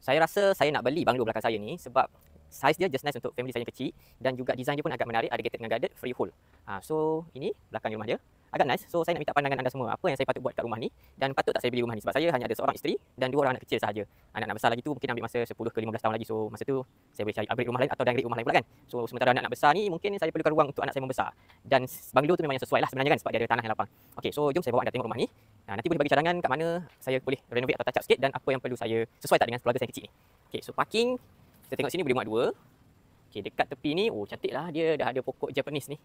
Saya rasa saya nak beli banglo belakang saya ni sebab saiz dia just nice untuk family saya yang kecil dan juga design dia pun agak menarik, ada gated dengan guarded, freehold. So ini belakang rumah dia. Agak nice. So saya nak minta pandangan anda semua. Apa yang saya patut buat kat rumah ni dan patut tak saya beli rumah ni sebab saya hanya ada seorang isteri dan 2 orang anak kecil sahaja. Anak-anak besar lagi tu mungkin ambil masa 10 ke 15 tahun lagi. So masa tu saya boleh cari upgrade rumah lain atau downgrade rumah lain pula kan. So sementara anak-anak besar ni mungkin saya perlukan ruang untuk anak saya membesar. Dan banglo tu memang yang sesuai lah sebenarnya kan sebab dia ada tanah yang lapang. Okey, so jom saya bawa anda tengok rumah ni. Nanti boleh bagi cadangan kat mana saya boleh renovate atau touch up sikit dan apa yang perlu saya sesuai tak dengan keluarga saya kecil ni. Okey, so parking kita tengok sini boleh muat 2. Okey, dekat tepi ni, oh cantik lah, dia dah ada pokok Japanese ni.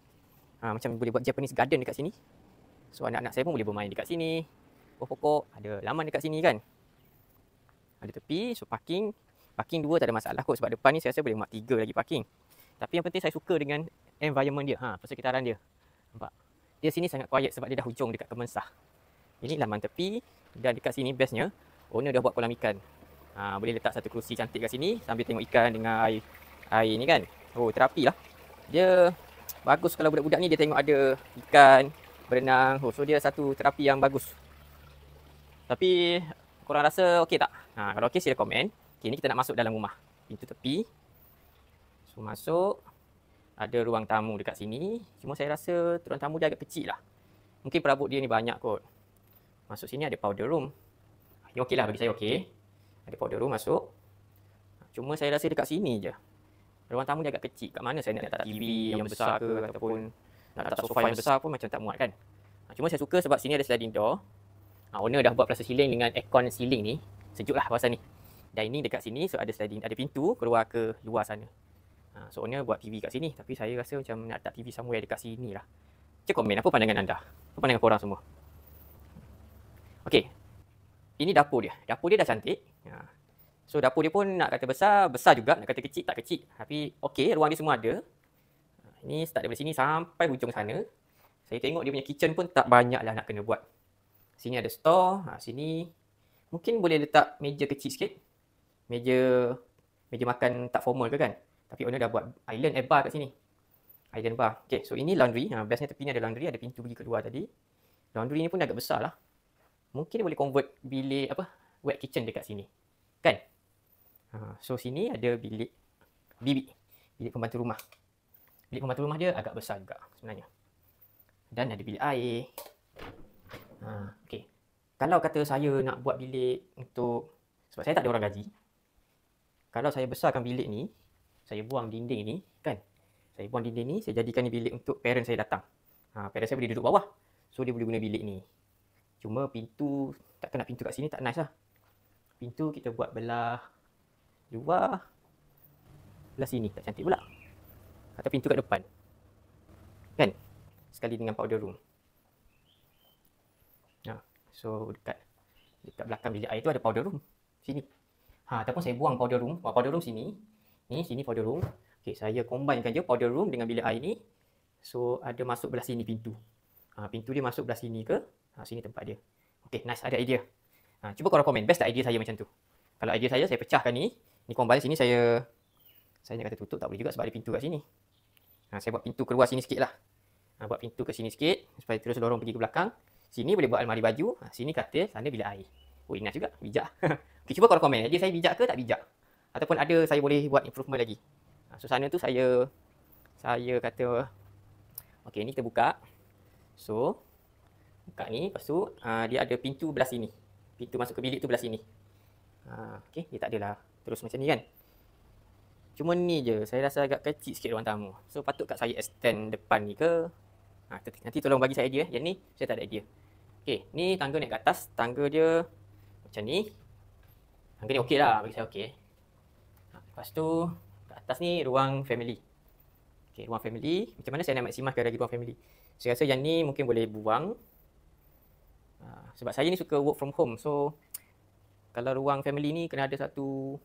Macam boleh buat Japanese garden dekat sini. So anak-anak saya pun boleh bermain dekat sini. Pokok-pokok, ada laman dekat sini kan. Ada tepi, so parking 2 tak ada masalah kot sebab depan ni saya rasa boleh muat 3 lagi parking. Tapi yang penting saya suka dengan environment dia, persekitaran dia. Nampak? Dia sini sangat quiet sebab dia dah hujung dekat Kemensah. Ini laman tepi dan dekat sini bestnya owner dah buat kolam ikan. Boleh letak satu kerusi cantik kat sini sambil tengok ikan dengan air ni kan. Oh, terapi lah. Dia bagus kalau budak-budak ni dia tengok ada ikan berenang. Oh, so dia satu terapi yang bagus. Tapi korang rasa okey tak? Kalau okey sila komen. Okey, ni kita nak masuk dalam rumah. Pintu tepi. So masuk. Ada ruang tamu dekat sini. Cuma saya rasa ruang tamu dia agak kecil lah. Mungkin perabot dia ni banyak kot. Masuk sini ada powder room. Ini okey lah bagi saya okey. Ada powder room masuk. Cuma saya rasa dekat sini je. Ruang tamu dia agak kecil. Kat mana saya nak letak TV yang besar ke ataupun nak letak sofa yang besar pun macam tak muat kan. Cuma saya suka sebab sini ada sliding door. Owner dah buat plaster ceiling dengan aircon ceiling ni. Sejuk lah kawasan ni. Dan ini dekat sini so ada sliding, ada pintu keluar ke luar sana. So owner buat TV kat sini. Tapi saya rasa macam nak letak TV somewhere dekat sini lah. Cik komen apa pandangan anda? Apa pandangan korang semua? Okey. Ini dapur dia. Dapur dia dah cantik. So dapur dia pun nak kata besar, besar juga. Nak kata kecil, tak kecil. Tapi okey, ruang dia semua ada. Ini start daripada sini sampai hujung sana. Saya tengok dia punya kitchen pun tak banyak lah nak kena buat. Sini ada store. Sini mungkin boleh letak meja kecil sikit. Meja makan tak formal ke kan. Tapi owner dah buat island air bar kat sini. Island bar. Okay, so ini laundry. Bestnya tepi ni ada laundry. Ada pintu pergi keluar tadi. Laundry ni pun agak besar lah. Mungkin dia boleh convert bilik wet kitchen dekat sini. Kan? So sini ada bilik pembantu rumah. Bilik pembantu rumah dia agak besar juga sebenarnya. Dan ada bilik air. Okey. Kalau kata saya nak buat bilik untuk, sebab saya tak ada orang gaji. Kalau saya besarkan bilik ni, saya buang dinding ni, kan? Saya buang dinding ni, saya jadikan ni bilik untuk parent saya datang. Parent saya boleh duduk bawah. So dia boleh guna bilik ni. Cuma pintu, takkan nak pintu kat sini tak nice lah. Pintu kita buat belah luar. Belah sini tak cantik pula. Atau pintu kat depan. Kan? Sekali dengan powder room. So dekat belakang bilik air tu ada powder room. Sini. Ataupun saya buang powder room. Powder room sini. Ni sini powder room. Okay, saya combinekan je powder room dengan bilik air ni. So ada masuk belah sini pintu. Pintu dia masuk belah sini ke? Sini tempat dia. Okay, nice, ada idea. Cuba korang komen, best tak idea saya macam tu? Kalau idea saya pecahkan ni. Ni combine sini saya nak kata tutup tak boleh juga sebab ada pintu kat sini. Saya buat pintu keluar sini sikit lah. Buat pintu ke sini sikit supaya terus lorong pergi ke belakang. Sini boleh buat almari baju. Sini katil, sana bilik air. Oh, nice juga, bijak. Okay, cuba korang komen, idea saya bijak ke tak bijak? Ataupun ada saya boleh buat improvement lagi. So sana tu saya kata, okay, ni kita buka. So buka ni, lepas tu dia ada pintu belah sini. Pintu masuk ke bilik tu belah sini. Okay, dia tak adalah terus macam ni kan. Cuma ni je, saya rasa agak kecil sikit ruang tamu. So patut kat saya extend depan ni ke? Nanti tolong bagi saya idea. Yang ni saya tak ada idea. Okay, ni tangga naik ke atas. Tangga dia macam ni. Tangga ni okey lah, bagi saya okey. Lepas tu kat atas ni ruang family. Okay, ruang family. Macam mana saya nak maksimalkan lagi ruang family? Saya rasa yang ni mungkin boleh buang. Sebab saya ni suka work from home. So kalau ruang family ni kena ada satu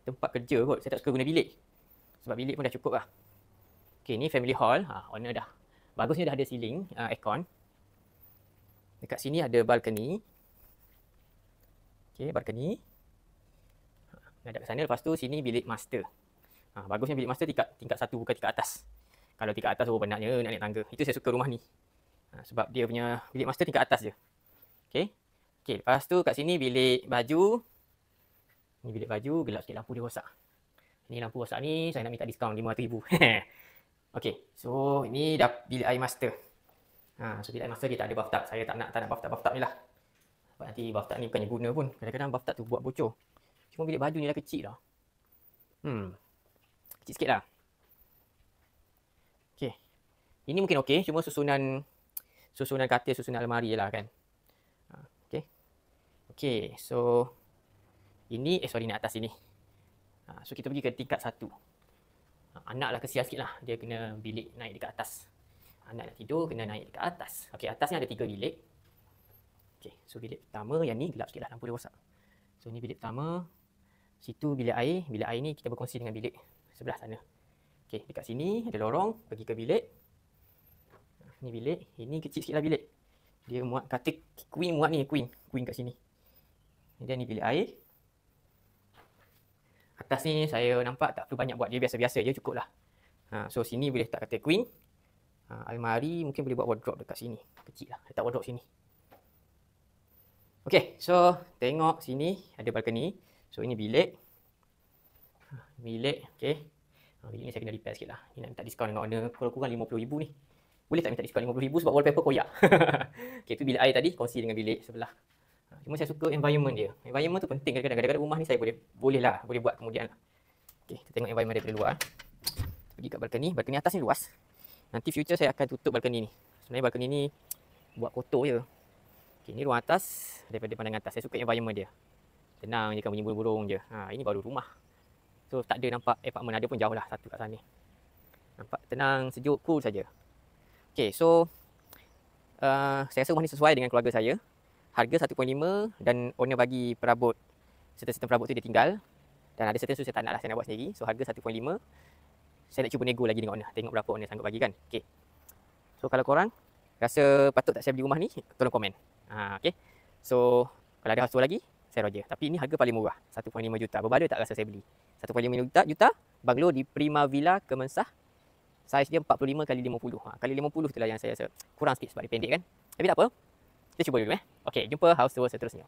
tempat kerja kot. Saya tak suka guna bilik. Sebab bilik pun dah cukup lah. Okay, ni family hall. Owner dah. Bagusnya dah ada ceiling, aircon. Dekat sini ada balcony. Okay, balcony. Ada kat sana. Lepas tu sini bilik master. Bagusnya bilik master tingkat 1 bukan tingkat atas. Kalau tingkat atas, penatnya nak naik tangga. Itu saya suka rumah ni. Sebab dia punya bilik master tingkat atas je. Okay. Okay, lepas tu kat sini bilik baju. Ni bilik baju, gelap sikit lampu dia rosak. Ni lampu rosak ni saya nak minta diskaun RM500,000. Okey, so ini dah bilik air master. So bilik air master dia tak ada bathtub. Saya tak nak bathtub ni lah. Sebab nanti bathtub ni bukannya guna pun. Kadang-kadang bathtub tu buat bocor. Cuma bilik baju ni dah kecil dah. Kecil sikit lah. Okey. Ini mungkin okey, cuma susunan katil, susunan almari je lah kan. Okey. Okey, so ini ni atas sini. So kita pergi ke tingkat 1. Anak lah kesian sikit lah. Dia kena bilik naik dekat atas. Anak nak tidur kena naik dekat atas. Okey, atas ni ada 3 bilik. Okey, so bilik pertama yang ni gelap sikit lah, lampu dia rosak. So ni bilik pertama. Situ bilik air. Bilik air ni kita berkongsi dengan bilik sebelah sana. Okey, dekat sini ada lorong pergi ke bilik. Ni bilik. Ini kecil sikit lah bilik. Dia muat katil queen, muat ni queen kat sini. Dan ni bilik air. Atas ni saya nampak tak perlu banyak buat. Dia biasa-biasa je, cukup lah. So sini boleh letak katil queen. Almari mungkin boleh buat wardrobe dekat sini. Kecil lah, letak wardrobe sini. Okay, so tengok sini ada balcony. So ini bilik. Bilik, okay. Bilik ni saya kena repair sikit lah. Ni nak minta diskaun dengan owner. Kalau kurang RM50,000 ni. Boleh tak minta diskaun RM50,000 sebab wallpaper koyak. Okay, tu bilik air tadi, kongsi dengan bilik sebelah. Cuma saya suka environment dia. Environment tu penting kadang-kadang. Kadang-kadang rumah ni saya boleh buat kemudian lah. Okay, kita tengok environment daripada luar. Pergi kat balcony. Balcony atas ni luas. Nanti future saya akan tutup balcony ni. Sebenarnya balcony ni buat kotor je. Okay, ni ruang atas. Daripada pandangan atas, saya suka environment dia. Tenang je kan, bunyi burung-burung je. Ini baru rumah. So tak ada nampak apartment, ada pun jauh lah satu kat sana. Nampak tenang, sejuk, cool saja. Okay, so saya rasa rumah ni sesuai dengan keluarga saya. Harga 1.5 dan owner bagi perabot. Serta-serta perabot tu dia tinggal. Dan ada certain tu saya tak nak lah, saya nak buat sendiri. So harga 1.5. Saya nak cuba nego lagi dengan owner. Tengok berapa owner sanggup bagi kan. Okay. So kalau korang rasa patut tak saya beli rumah ni, tolong komen. Okay. So kalau ada hostel lagi, saya Roger. Tapi ini harga paling murah. 1.5 juta. Berbaloi tak rasa saya beli. 1.5 juta. Banglo di Prima Villa Kemensah. Saiz dia 45 x 50. Kali 50 itulah yang saya rasa kurang sikit sebab dia pendek kan. Tapi tak apa. Kita cuba dulu. Okay, jumpa house tour seterusnya.